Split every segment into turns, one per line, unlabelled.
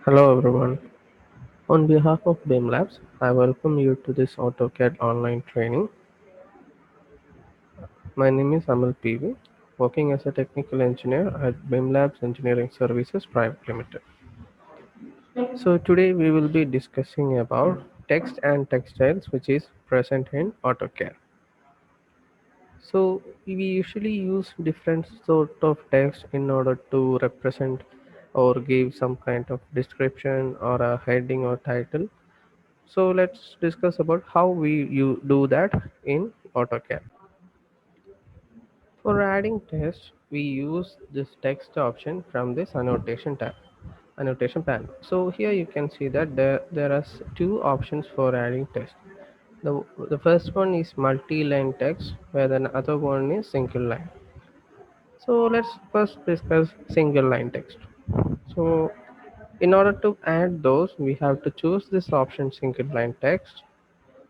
Hello everyone. On behalf of BIM Labs, I welcome you to this AutoCAD online training. My name is Amal PV, working as a technical engineer at BIM Labs Engineering Services Private Limited. So today we will be discussing about text and textiles which is present in AutoCAD. So we usually use different sort of text in order to represent or give some kind of description or a heading or title. So let's discuss about how you do that in AutoCAD. For adding text, we use this text option from this annotation panel. So here you can see that there are two options for adding text. The first one is multi-line text, where the other one is single line. So let's first discuss single line text. So in order to add those, we have to choose this option single line text,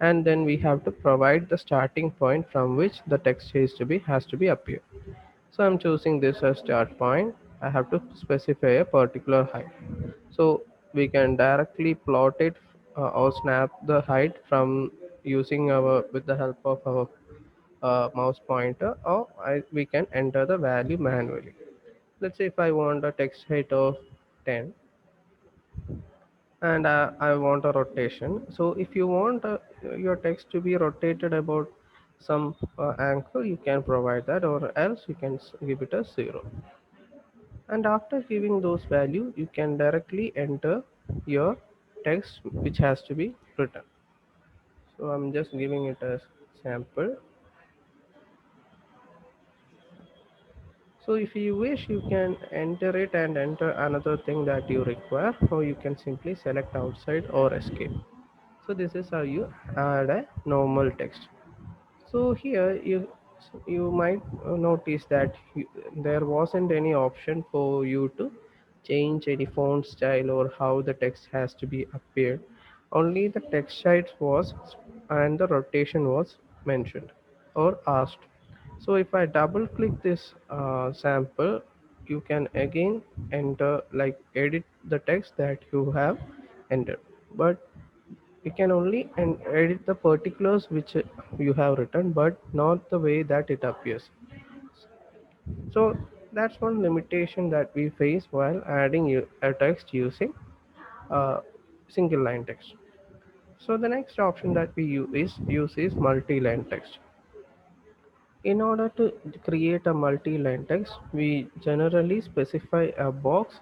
and then we have to provide the starting point from which the text has to be appear. So I'm choosing this as start point. I have to specify a particular height, so we can directly plot it or snap the height from using our with the help of our mouse pointer, or we can enter the value manually. Let's say if I want a text height of 10, and I want a rotation. So if you want your text to be rotated about some angle, you can provide that, or else you can give it a 0. And after giving those value, you can directly enter your text which has to be written. So I'm just giving it as sample. So if you wish, you can enter it and enter another thing that you require, or you can simply select outside or escape. So this is how you add a normal text. So here you might notice that there wasn't any option for you to change any font style or how the text has to be appeared. Only the text size was and the rotation was mentioned or asked. So if I double click this sample, you can again enter, like, edit the text that you have entered. But you can only edit the particulars which you have written, but not the way that it appears. So that's one limitation that we face while adding a text using uh, single line text. So the next option that we use is multi-line text. In order to create a multi-line text, we generally specify a box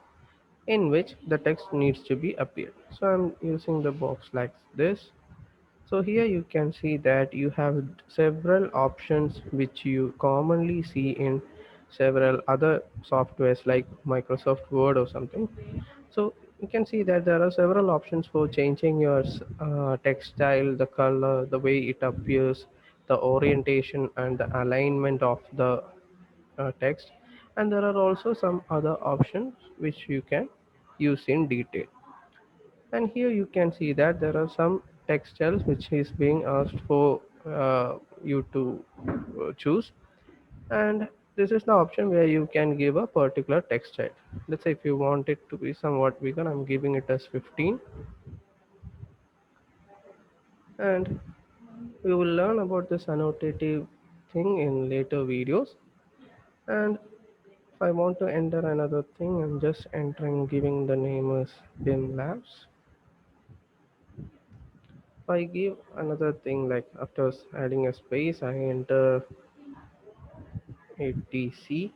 in which the text needs to be appeared. So I'm using the box like this. So here you can see that you have several options which you commonly see in several other softwares like Microsoft Word or something. So you can see that there are several options for changing your text style, the color, the way it appears, the orientation and the alignment of the text. And there are also some other options which you can use in detail. And here you can see that there are some textiles which is being asked for you to choose. And this is the option where you can give a particular textile. Let's say if you want it to be somewhat bigger, I'm giving it as 15. And we will learn about this annotative thing in later videos. And if I want to enter another thing, I'm just entering, giving the name as BIM Labs. If I give another thing, like after adding a space, I enter ATC.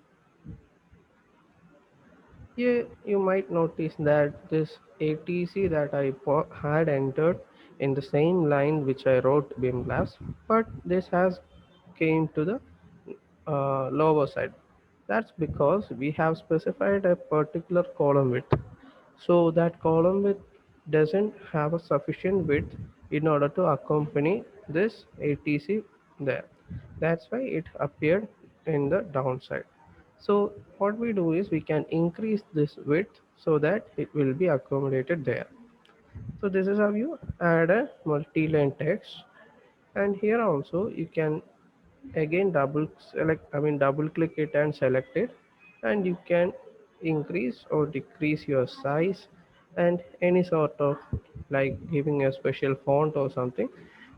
Here you might notice that this ATC that I had entered in the same line which I wrote BIM Labs, but this has came to the lower side. That's because we have specified a particular column width. So that column width doesn't have a sufficient width in order to accompany this ATC there. That's why it appeared in the downside. So what we do is we can increase this width so that it will be accommodated there. So this is how you add a multi-line text. And here also you can again double click it and select it, and you can increase or decrease your size, and any sort of like giving a special font or something,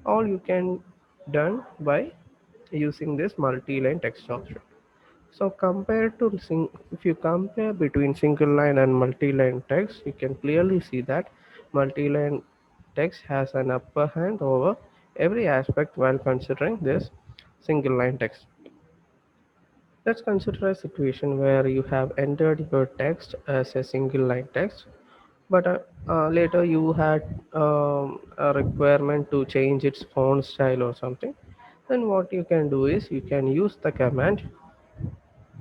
all you can done by using this multi-line text option. So compared to if you compare between single line and multi-line text, you can clearly see that multi-line text has an upper hand over every aspect while considering this single line text. Let's consider a situation where you have entered your text as a single line text, but later you had a requirement to change its font style or something. Then what you can do is you can use the command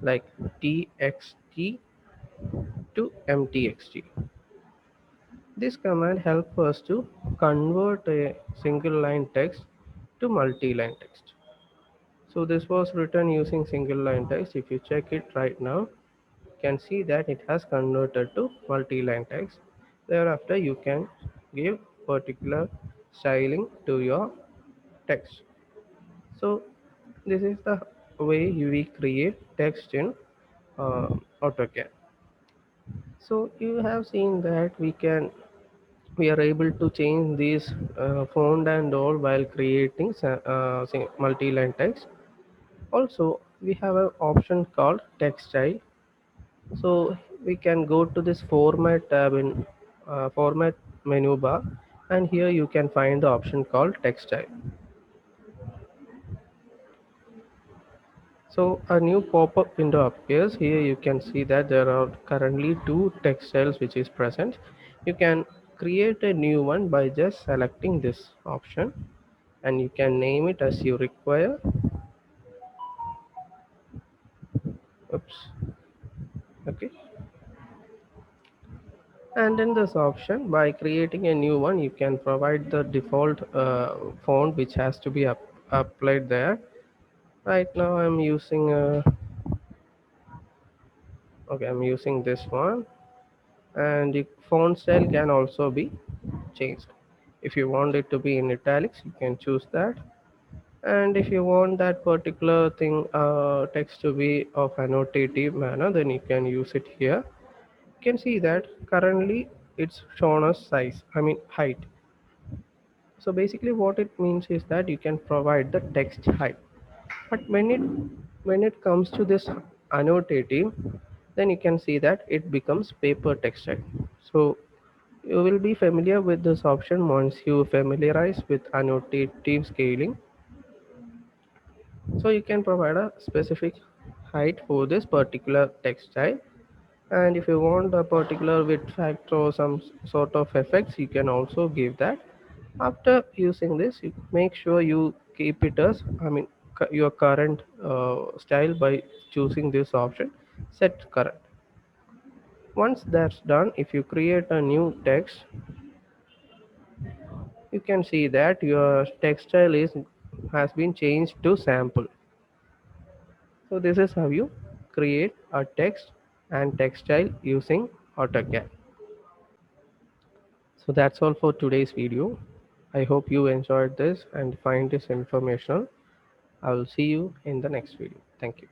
like txt to mtxt. This command helps us to convert a single line text to multi-line text. So this was written using single line text. If you check it right now, you can see that it has converted to multi-line text. Thereafter, you can give particular styling to your text. So this is the way we create text in AutoCAD. So you have seen that we are able to change these font and all while creating multi-line text. Also, we have an option called text style. So we can go to this format tab in format menu bar, and here you can find the option called text style. So a new pop-up window appears. Here you can see that there are currently two text styles which is present. You can create a new one by just selecting this option, and you can name it as you require. Oops. Okay. And in this option, by creating a new one, you can provide the default font which has to be applied there. Right now I'm using okay, I'm using this one, and the font style can also be changed. If you want it to be in italics, you can choose that. And if you want that particular thing text to be of annotative manner, then you can use it here. You can see that currently it's shown as size, I mean height. So basically what it means is that you can provide the text height. But when it comes to this annotative, then you can see that it becomes paper text height. So you will be familiar with this option once you familiarize with annotative scaling. So you can provide a specific height for this particular text style. And if you want a particular width factor or some sort of effects, you can also give that. After using this, you make sure you keep it as, I mean, your current style by choosing this option, set current. Once that's done, if you create a new text, you can see that your text style is has been changed to sample. So this is how you create a text and text style using AutoCAD. So that's all for today's video. I hope you enjoyed this and find this informational. I will see you in the next video. Thank you.